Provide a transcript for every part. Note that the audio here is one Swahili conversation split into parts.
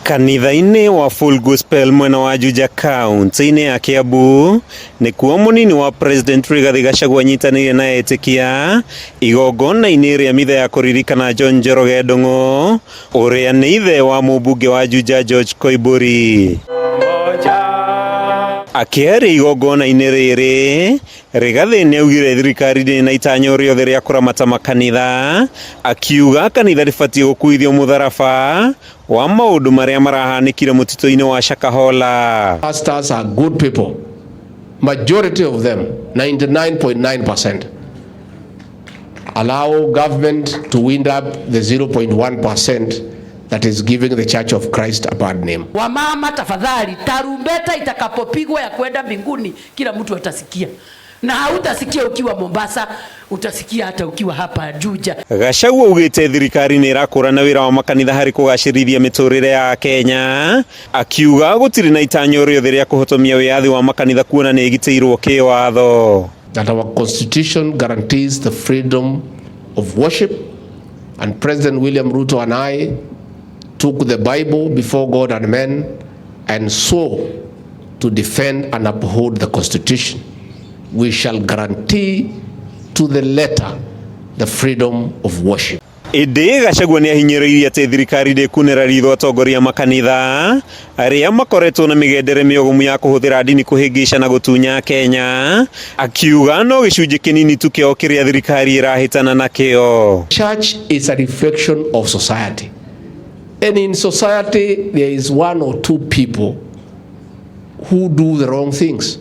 Kanithaini wa Full Gospel mwena wa Juja kaunti-ini ya Kiambu nikuo munini wa President Rigathi GACHAGUA nyitanire na etikia igongona-ini ria mithe ya kuririkana John Njoroge Ndung'u uria ni ithe wa mubunge wa Juja George Koimburi. Akiari igongona-ini riri Rigathi ni augire thirikari ni na itanya riothe ria kuramata makanitha, akiuga kanitha ribatie gukuithio mutharaba wa maundu maria marahanikire mutito-ini wa Shakahola. Pastors are good people. Majority of them, 99.9%, allow government to wind up the 0.1% that is giving the Church of Christ a bad name. Wamama tafadhali, tarumbeta itakapopigwa ya kwenda mbinguni kila mtu atasikia. Na hautasikia ukiwa Mombasa, utasikia hata ukiwa hapa Juja. GACHAGUA ugite thirikari ni irakura na wira wa makanitha hari kugacirithia miturire ya Kenya, akiuga gutiri na itanyo riothe ria kuhotomia wiathi wa makanitha kuona ni igitiirwo kiwatho. That our constitution guarantees the freedom of worship, and President William Ruto and I took the Bible before God and men and swore to defend and uphold the constitution. We shall guarantee to the letter the freedom of worship. Indi GACHAGUA ni ahinyiriirie ati thirikari ndikunira ritho atongoria makanitha aria makoretwo na migendere miogomu ya kuhuthira dini kuhingisha na gutunya Kenya, akiuga no gicunji kinini tu kio kiria thirikari irahitana nakio. Church is a reflection of society, and in society there is one or two people who do the wrong things,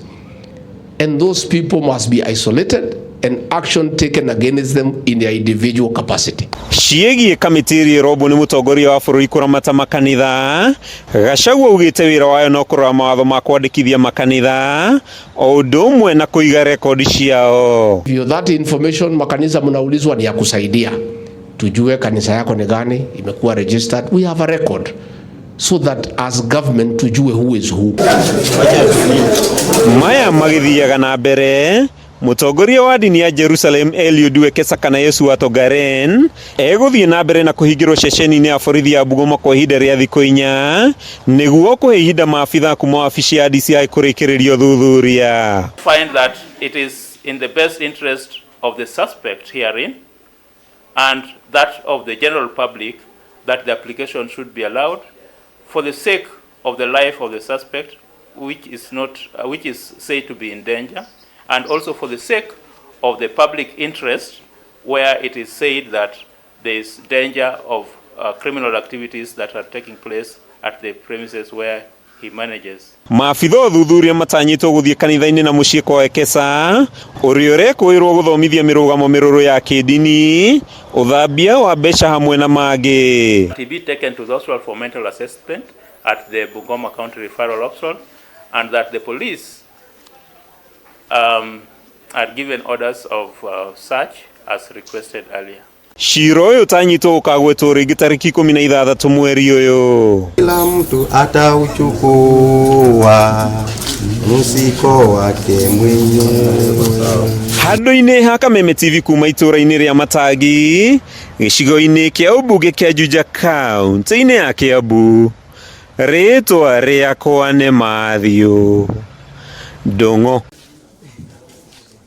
and those people must be isolated and action taken against them in their individual capacity. Ciĩgiĩ kamĩtĩ ĩrĩa ĩrombwo nĩ mũtongoria wa bũrũri kũramata makanitha, GACHAGUA ugĩte wĩra wayo no kũrora mawatho ma kwandĩkithia makanitha o ũndũ ũmwe na kũiga rekodi ciao. That information makanisa mnaulizwa ni ya kusaidia tujue kanisa yako ni gani, imekuwa registered, we have a record so that as government tujue who is who. Maya magithiaga na mbere mutongoria wa dini ya Jerusalem Eliud Wekesaka Yesu wa Tongaren eguthie na mbere na kuhingirwo ceceni-ini ya borithi ya Bungoma kwa ihinda ria thikũ 4 niguo kuhe ihinda maabitha kuma wabici ya DCI kurikiririo thuthuria. Find that it is in the best interest of the suspect herein and that of the general public that the application should be allowed for the sake of the life of the suspect, which is said to be in danger, and also for the sake of the public interest, where it is said that there is danger of criminal activities that are taking place at the premises where he manages. Maabitha thuthuria matanyitwo guthie kanitha-ini na muciĩ kwa Wekesa uria urekwirwo guthomithia mirugamo miruru ya kidini, uthambia wa mbeca hamwe na mangĩ. To be taken to the hospital for mental assessment at the Bungoma County Referral Hospital, and that the police are given orders of search as requested earlier. Ciro uyu tanyitwo ukagwetwo ringi tariki 16 mweri uyu. Kila mtu atauchukua mzigo wake mwenyewe. Handũ-inĩ ha Kameme TV kuma itũra-inĩ ria Matagi, gĩcigo-inĩ kia ũmbunge kia Juja kaunti-inĩ ya Kiambu, rĩtwa rĩakwa nĩ Mathio Ndung'u.